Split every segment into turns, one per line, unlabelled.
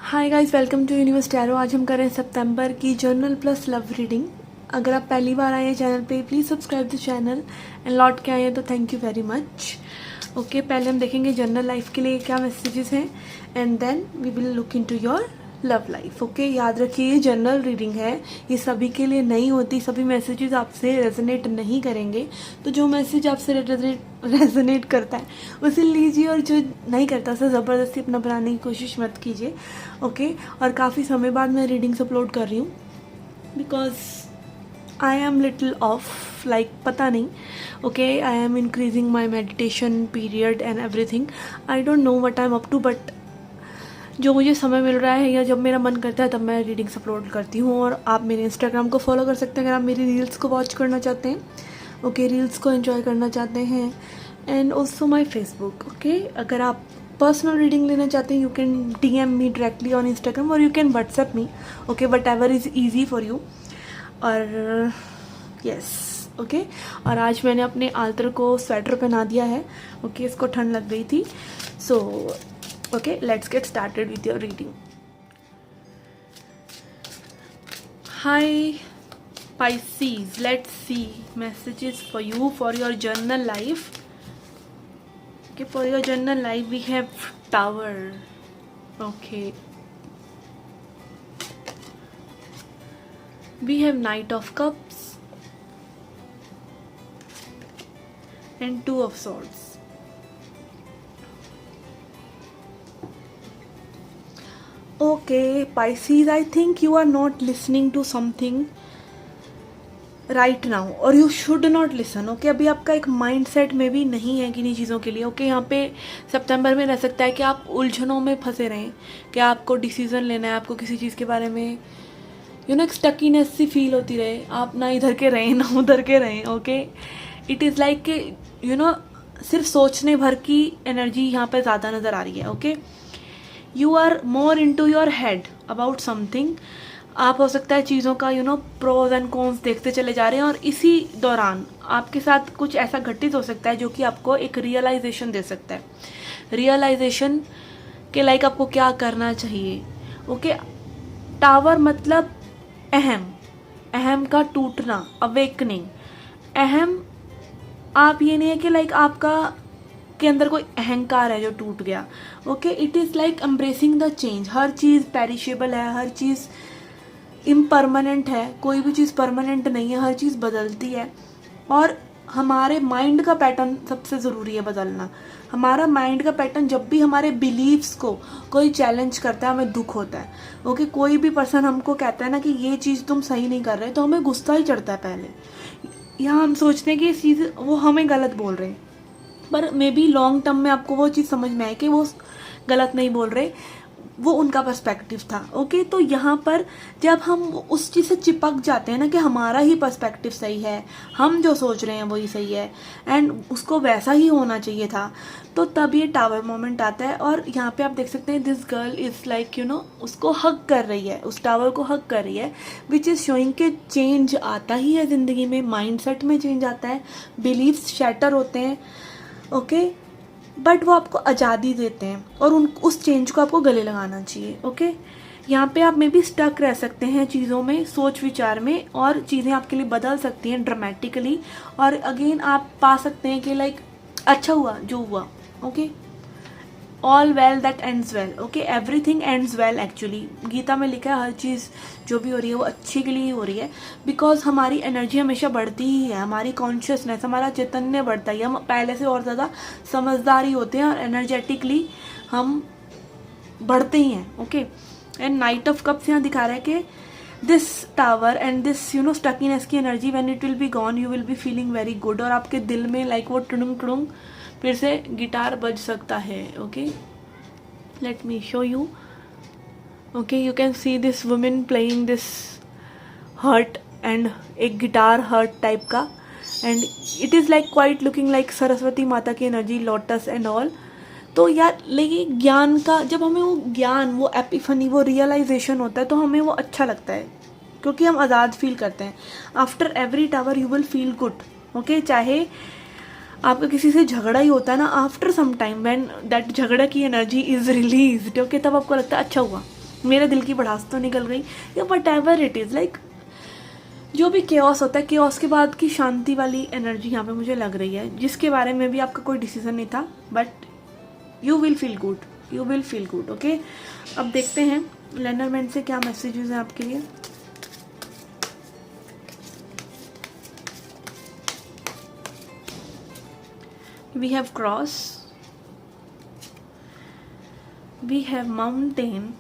Hi guys, welcome to universe tarot. आज हम कर रहे हैं सितंबर की जर्नल प्लस लव रीडिंग। अगर आप पहली बार आए हैं चैनल पे, please subscribe the channel and लौट के आए हैं तो thank you very much. Okay, पहले हम देखेंगे जनरल लाइफ के लिए क्या मैसेजेस हैं and then we will look into your love life. Okay, याद रखिए ये जनरल रीडिंग है, ये सभी के लिए नहीं होती, सभी मैसेजेस आपसे रेजोनेट नहीं करेंगे। तो जो मैसेज आपसे रेजोनेट करता है उसे लीजिए और जो नहीं करता उसे ज़बरदस्ती अपना बनाने की कोशिश मत कीजिए। ओके, और काफ़ी समय बाद मैं रीडिंग्स अपलोड कर रही हूँ because I am little off like पता नहीं। Okay, I am increasing my meditation period and everything. I don't know what I am up to, but जो मुझे समय मिल रहा है या जब मेरा मन करता है तब मैं रीडिंग्स अपलोड करती हूँ। और आप मेरे इंस्टाग्राम को फॉलो कर सकते हैं अगर आप मेरी रील्स को वॉच करना चाहते हैं। ओके, रील्स को एंजॉय करना चाहते हैं and also my Facebook. Okay, अगर आप पर्सनल रीडिंग लेना चाहते हैं you can DM me directly on Instagram और you can WhatsApp me. Okay, whatever is easy for you. और यस, ओके, और आज मैंने अपने आल्तर को स्वेटर पहना दिया है। ओके, इसको ठंड लग गई थी। सो okay, let's get started with your reading. Hi Pisces, let's see messages for you for your journal life. Okay, for your journal life we have Tower. Okay, we have Knight of Cups and Two of Swords. Okay, Pisces, I think you are not listening to something right now और you should not listen. Okay, अभी आपका एक mindset में भी नहीं है किन्हीं चीज़ों के लिए। ओके, यहाँ पे सितंबर में रह सकता है कि आप उलझनों में फंसे रहें, कि आपको डिसीजन लेना है, आपको किसी चीज़ के बारे में एक स्टकीनेस सी फील होती रहे, आप ना इधर के रहें ना उधर के रहें। ओके, इट इज़ लाइक सिर्फ सोचने भर की एनर्जी यहाँ पे ज़्यादा नज़र आ रही है। Okay, you are more into your head about something. आप हो सकता है चीज़ों का प्रोज एंड कॉन्स देखते चले जा रहे हैं और इसी दौरान आपके साथ कुछ ऐसा घटित हो सकता है जो कि आपको एक रियलाइजेशन दे सकता है। रियलाइजेशन के लाइक आपको क्या करना चाहिए। ओके, टावर मतलब अहम का टूटना, अवेकनिंग। अहम आप ये नहीं है कि लाइक आपका के अंदर कोई अहंकार है जो टूट गया। Okay, it is like embracing the change. हर चीज़ पेरिशेबल है, हर चीज़ इम्परमानेंट है, कोई भी चीज़ परमानेंट नहीं है, हर चीज़ बदलती है। और हमारे माइंड का पैटर्न सबसे ज़रूरी है बदलना। हमारा माइंड का पैटर्न, जब भी हमारे बिलीव्स को कोई चैलेंज करता है हमें दुख होता है। ओके, कोई भी पर्सन हमको कहता है ना कि ये चीज़ तुम सही नहीं कर रहे, तो हमें गुस्सा ही चढ़ता है पहले। यहाँ हम सोचते हैं कि ये चीज़ वो हमें गलत बोल रहे हैं, पर मे बी लॉन्ग टर्म में आपको वो चीज़ समझ में आए कि वो गलत नहीं बोल रहे, वो उनका पर्सपेक्टिव था। ओके, तो यहाँ पर जब हम उस चीज़ से चिपक जाते हैं ना कि हमारा ही पर्सपेक्टिव सही है, हम जो सोच रहे हैं वही सही है एंड उसको वैसा ही होना चाहिए था, तो तब ये टावर मोमेंट आता है। और यहाँ पे आप देख सकते हैं दिस गर्ल इज़ लाइक उसको हग कर रही है, उस टावर को हग कर रही है, विच इज़ शोइंग के चेंज आता ही है ज़िंदगी में, माइंडसेट में चेंज आता है, बिलीव्स शैटर होते हैं। ओके, बट वो आपको आज़ादी देते हैं और उस चेंज को आपको गले लगाना चाहिए। ओके, यहाँ पे आप मे बी स्टक रह सकते हैं चीज़ों में, सोच विचार में, और चीज़ें आपके लिए बदल सकती हैं ड्रामेटिकली। और अगेन आप पा सकते हैं कि लाइक अच्छा हुआ जो हुआ। Okay, all well that ends well. Okay, everything ends well. Actually Gita में लिखा है हर चीज़ जो भी हो रही है वो अच्छे के लिए ही हो रही है, बिकॉज हमारी एनर्जी हमेशा बढ़ती ही है, हमारी कॉन्शियसनेस, हमारा चैतन्य बढ़ता ही है, हम पहले से और ज़्यादा समझदारी होते हैं और एनर्जेटिकली हम बढ़ते ही हैं। Okay, and night of cups यहाँ दिखा रहा है कि दिस टावर एंड दिस स्टकीनेस की energy when it will be gone you will be feeling very good. और आपके दिल में लाइक वो टुडुंग टुडुंग फिर से गिटार बज सकता है। Okay, let me show you. Okay, you can see this women playing this harp and एक गिटार हर्ट टाइप का, and it is like quite looking like Saraswati माता की एनर्जी, लोटस एंड ऑल। तो यार लेकिन ज्ञान का, जब हमें वो ज्ञान, वो एपिफनी, वो रियलाइजेशन होता है तो हमें वो अच्छा लगता है क्योंकि हम आज़ाद फील करते हैं। After every tower you will feel good. Okay, चाहे आपका किसी से झगड़ा ही होता है ना, after some time when that झगड़ा की एनर्जी इज रिलीज्ड, ओके, तब आपको लगता है अच्छा हुआ, मेरे दिल की भड़ास तो निकल गई, या what ever it is, like जो भी केओस होता है, केओस के बाद की शांति वाली एनर्जी यहाँ पे मुझे लग रही है, जिसके बारे में भी आपका कोई डिसीजन नहीं था, but you will feel good, you will feel good. Okay, अब देखते हैं लेनरमैन से क्या मैसेजेस हैं आपके लिए। We have cross, we have mountain,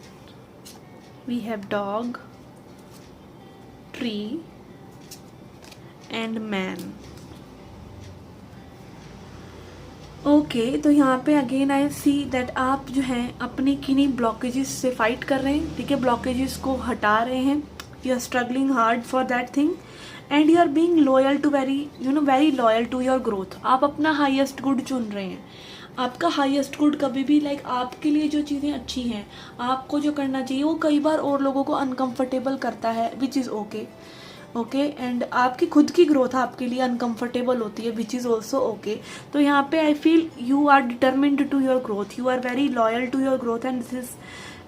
we have dog, tree and man. Okay, तो यहाँ पे अगेन आई सी दैट आप जो हैं अपनी किन्हीं ब्लॉकेजेस से फाइट कर रहे हैं, ठीक है, ब्लॉकेजेस को हटा रहे हैं, you are struggling hard for that thing and you are being loyal to very loyal to your growth. आप अपना हाईएस्ट गुड चुन रहे हैं। आपका हाईएस्ट गुड कभी भी लाइक आपके लिए जो चीज़ें अच्छी हैं, आपको जो करना चाहिए, वो कई बार और लोगों को अनकम्फर्टेबल करता है, which is okay. Okay, and आपकी खुद की ग्रोथ आपके लिए अनकम्फर्टेबल होती है, विच इज़ ऑल्सो ओके। तो यहाँ पे I feel you are determined to your growth, you are very loyal to your growth and this is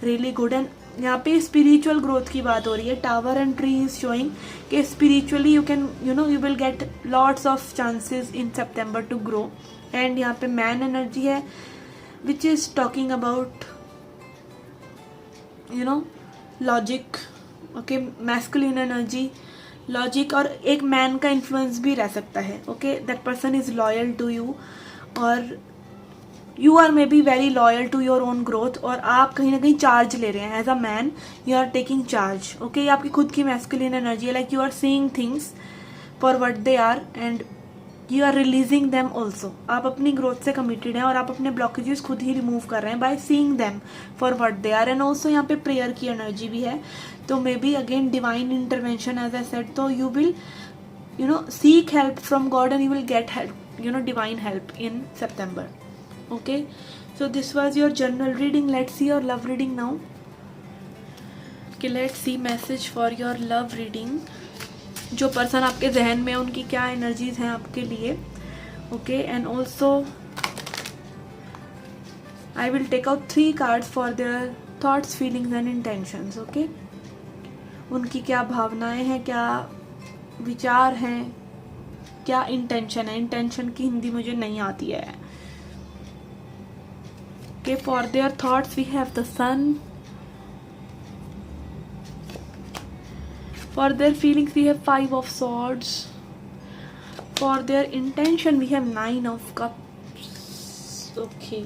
really good. And यहाँ पे स्पिरिचुअल ग्रोथ की बात हो रही है। Tower and tree is showing कि spiritually you can you will get lots of chances in September to grow. And यहाँ पे मैन एनर्जी है which is talking about logic. Okay, masculine energy, logic, और एक मैन का influence भी रह सकता है। Okay, that person is loyal to you और you are maybe very loyal to your own growth, और आप कहीं ना कहीं चार्ज ले रहे हैं as a man, you are taking charge. Okay, ये आपकी खुद की मैस्कुलिन एनर्जी है, like you are seeing things for what they are and you are releasing them also. आप अपनी ग्रोथ से कमिटेड हैं और आप अपने ब्लॉकेजेस खुद ही रिमूव कर रहे हैं by seeing them for what they are. And also यहाँ पे प्रेयर की एनर्जी भी है, तो maybe again divine intervention as I said. तो you will seek help from God and you will get help, divine help in September. Okay, so this was your general reading. Let's see your love reading now. Okay, let's see message for your love reading. जो person आपके जहन में उनकी क्या energies हैं आपके लिए। Okay, and also I will take out 3 cards for their thoughts, feelings and intentions. Okay, उनकी क्या भावनाएं हैं, क्या विचार हैं, क्या इंटेंशन है। इंटेंशन की हिंदी मुझे नहीं आती है। Okay, for their thoughts we have the sun, for their feelings we have 5 of swords, for their intention we have 9 of cups. Okay,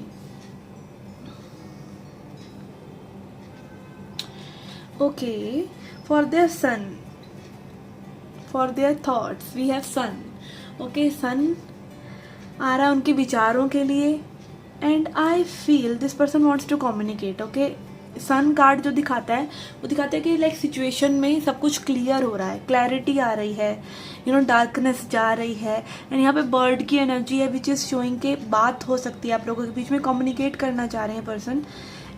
okay, for their sun, for their thoughts we have sun. Okay, sun आ रहा है उनके विचारों के लिए and I feel this person wants to communicate. Okay, sun card जो दिखाता है वो दिखाता है कि लाइक सिचुएशन में सब कुछ क्लियर हो रहा है, क्लैरिटी आ रही है, डार्कनेस जा रही है। एंड यहाँ पे बर्ड की एनर्जी है विच इज़ शोइंग के बात हो सकती है आप लोगों के बीच में, कम्युनिकेट करना चाह रहे हैं person.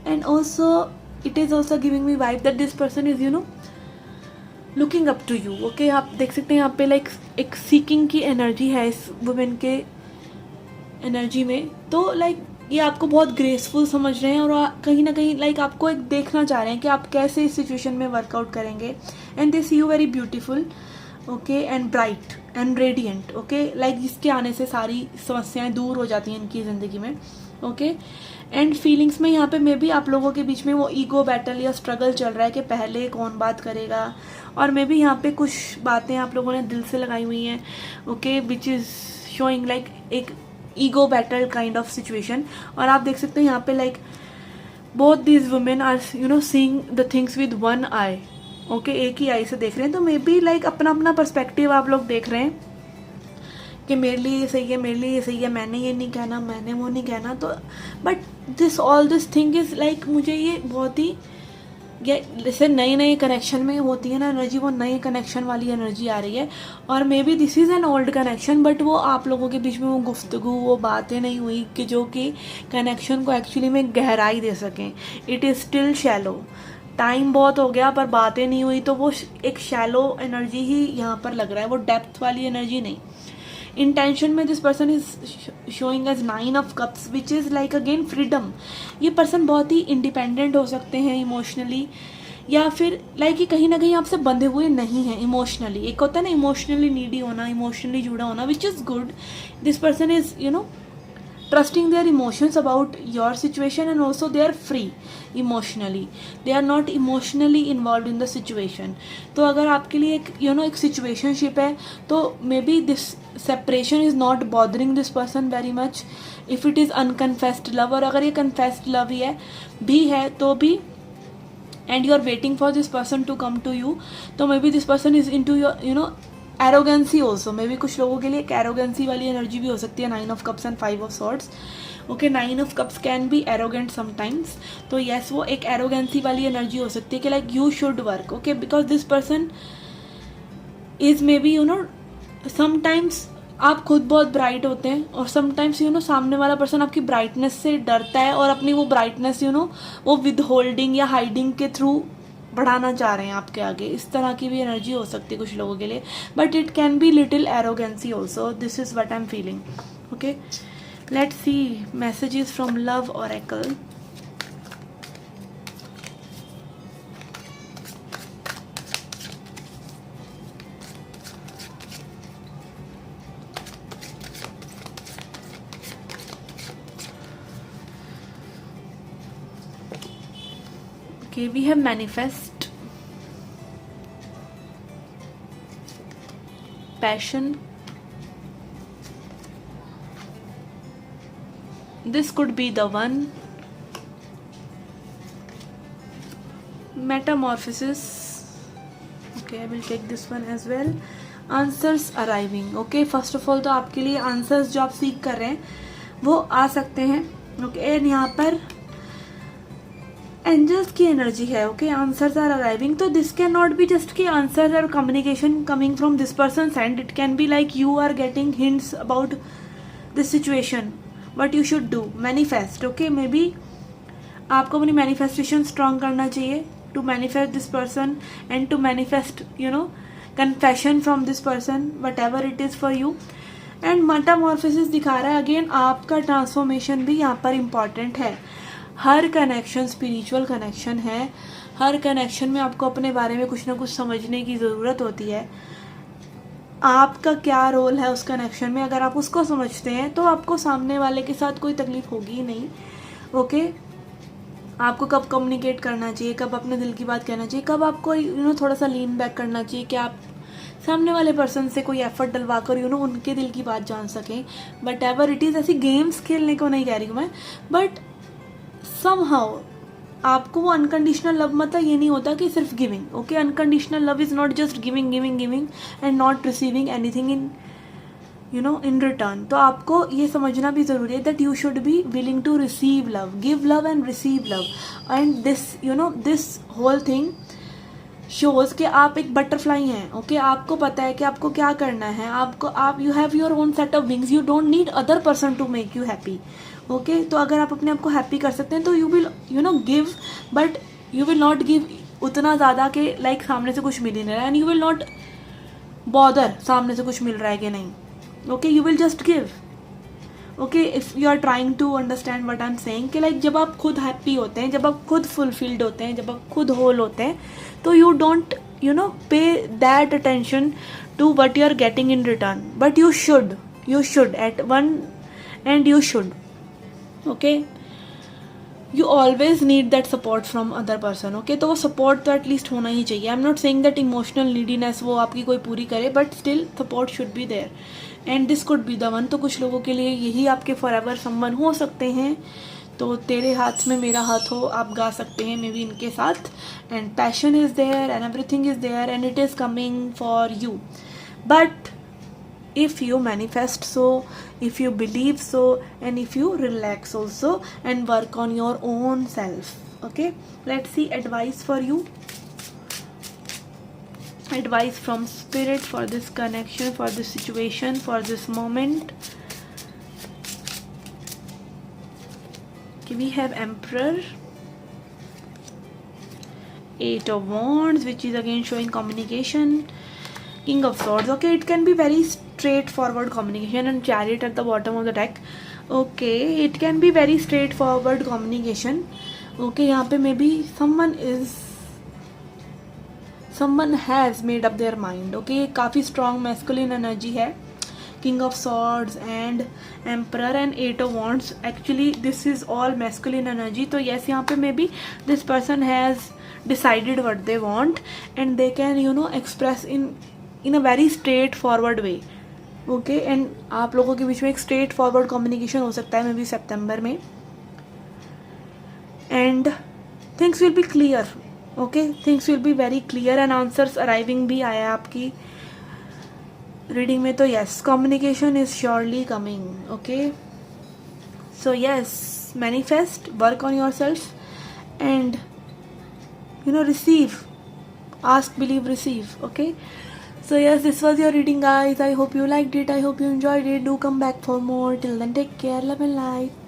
And also it is also giving me vibe that this person is looking up to you. Okay, आप देख सकते हैं यहाँ पे लाइक एक सीकिंग की एनर्जी है इस वुमेन के एनर्जी में। तो लाइक ये आपको बहुत ग्रेसफुल समझ रहे हैं और कहीं ना कहीं लाइक आपको एक देखना चाह रहे हैं कि आप कैसे इस सिचुएशन में वर्कआउट करेंगे। And they see you very beautiful, okay, and bright and radiant. Okay, like जिसके आने से सारी समस्याएं दूर हो जाती हैं इनकी ज़िंदगी में। ओके, एंड फीलिंग्स में यहाँ पे मे बी आप लोगों के बीच में वो ईगो बैटल या स्ट्रगल चल रहा है कि पहले कौन बात करेगा, और मे बी यहाँ पे कुछ बातें आप लोगों ने दिल से लगाई हुई हैं। Okay, which is showing like एक ego battle kind of situation. और आप देख सकते हैं यहाँ पे like both these women are seeing the things with one eye. Okay, एक ही आई से देख रहे हैं। तो मे बी लाइक अपना अपना पर्सपेक्टिव आप लोग देख रहे हैं कि मेरे लिए ये सही है, मेरे लिए ये सही है, मैंने ये नहीं कहना, मैंने वो नहीं कहना। तो but this all this thing is like मुझे ये बहुत ही जैसे नए नए कनेक्शन में होती है ना एनर्जी, वो नए कनेक्शन वाली एनर्जी आ रही है। और may be this is an old connection, but वो आप लोगों के बीच में वो गुफ्तगू, वो बातें नहीं हुई कि जो कि कनेक्शन को एक्चुअली में गहराई दे सकें। It is still shallow, time बहुत हो गया पर बातें नहीं हुई, तो वो एक शैलो एनर्जी ही यहाँ पर लग रहा है, वो डेप्थ वाली एनर्जी नहीं। इंटेंशन में this person is showing as 9 of cups which is like again freedom. ये पर्सन बहुत ही इंडिपेंडेंट हो सकते हैं इमोशनली, या फिर लाइक ये कहीं ना कहीं आपसे बंधे हुए नहीं हैं इमोशनली. एक होता है ना इमोशनली नीडी होना, इमोशनली जुड़ा होना, which is good. This person is trusting their emotions about your situation, and also they are free emotionally. They are not emotionally involved in the situation. तो अगर आपके लिए एक एक situationship है, तो maybe this separation is not bothering this person very much if it is unconfessed love. और अगर ये confessed love ही है भी है तो भी, and you are waiting for this person to come to you, तो maybe this person is into your arrogancy also. May be कुछ लोगों के लिए एक एरोगेंसी वाली एनर्जी भी हो सकती है. 9 of cups and 5 of swords. Okay, 9 of cups can be arrogant sometimes. तो येस, वो एक एरोगेंसी वाली एनर्जी हो सकती है कि like you should work. Okay, because this person is may be sometimes आप खुद बहुत ब्राइट होते हैं, और समटाइम्स सामने वाला पर्सन आपकी ब्राइटनेस से डरता है और अपनी वो ब्राइटनेस वो विद होल्डिंग या हाइडिंग के थ्रू बढ़ाना चाह रहे हैं आपके आगे. इस तरह की भी एनर्जी हो सकती है कुछ लोगों के लिए, but it can be little arrogancy also. This is what I am feeling. Okay, let's see messages from love oracle. Okay, we have manifest, passion. This could be the one. Metamorphosis. Okay, I will take this one as well. Answers arriving. Okay, first of all तो आपके लिए answers जो आप सीख कर रहे हैं वो आ सकते हैं. Okay, and यहाँ पर एंजल्स की एनर्जी है. Okay, answers are arriving. तो this can not be just कि आंसर्स और communication coming from this person end. It can be like you are getting hints about this situation, what you should do. Manifest. Okay, maybe आपको अपनी manifestation strong करना चाहिए to manifest this person and to manifest confession from this person, whatever it is for you. And metamorphosis दिखा रहा है again आपका transformation भी यहाँ पर इम्पॉर्टेंट है. हर कनेक्शन स्पिरिचुअल कनेक्शन है. हर कनेक्शन में आपको अपने बारे में कुछ ना कुछ समझने की ज़रूरत होती है. आपका क्या रोल है उस कनेक्शन में, अगर आप उसको समझते हैं तो आपको सामने वाले के साथ कोई तकलीफ होगी ही नहीं. ओके, आपको कब कम्युनिकेट करना चाहिए, कब अपने दिल की बात कहना चाहिए, कब आपको थोड़ा सा लीन बैक करना चाहिए कि आप सामने वाले पर्सन से कोई एफर्ट डलवा कर उनके दिल की बात जान सकें. बट एवर इट इज़, ऐसी गेम्स खेलने को नहीं कह रही हूँ मैं, बट समहाउ आपको वो अनकंडीशनल लव मतलब ये नहीं होता कि सिर्फ giving. Okay, unconditional love is not just giving giving giving and not receiving anything in in return. तो आपको ये समझना भी ज़रूरी है that you should be willing to receive love, give love and receive love. And this whole thing shows कि आप एक बटरफ्लाई हैं. ओके, आपको पता है कि आपको क्या करना है. आप you have your own set of wings. You don't need other person to make you happy. Okay, तो अगर आप अपने आप को हैप्पी कर सकते हैं तो you will give, but you will not give उतना ज़्यादा कि लाइक सामने से कुछ मिल ही नहीं रहा है. And you will not bother सामने से कुछ मिल रहा है कि नहीं. Okay, you will just give. Okay, if you are trying to understand what I am saying कि लाइक जब आप खुद हैप्पी होते हैं, जब आप खुद फुलफिल्ड होते हैं, जब आप खुद होल होते हैं, तो you don't pay that attention to what you are getting in return. But you should at one and you should. Okay, you always need that support from other person. Okay, तो वो support तो at least होना ही चाहिए. I am not saying that emotional neediness वो आपकी कोई पूरी करे, but still support should be there. And this could be the one. तो कुछ लोगों के लिए यही आपके फॉर एवर समवन हो सकते हैं. तो तेरे हाथ में मेरा हाथ हो आप गा सकते हैं मे बी इनके साथ. And passion is there and everything is there and it is coming for you. But if you manifest so, if you believe so, and if you relax also and work on your own self. Okay, let's see advice for you, advice from spirit for this connection, for this situation, for this moment. Okay, we have Emperor, 8 of Wands, which is again showing communication. King of Swords. Okay, it can be very straightforward communication, and chariot at the bottom of the deck. Okay, it can be very straightforward communication. Okay, यहाँ पे maybe someone has made up their mind. Okay, काफ़ी strong masculine energy है. King of Swords and Emperor and Eight of Wands. Actually, this is all masculine energy. तो yes, यहाँ पे maybe this person has decided what they want and they can, you know, express in a very straightforward way. Okay, and आप लोगों के बीच में एक straightforward communication हो सकता है maybe सितंबर में. And things will be clear. Okay, things will be very clear and answers arriving भी आया है आपकी रीडिंग में. तो yes, communication is surely coming. Okay, so yes, manifest, work on yourself and, you know, receive, ask, believe, receive. Okay, so yes, this was your reading, guys. I hope you liked it, I hope you enjoyed it. Do come back for more. Till then, take care, love and light.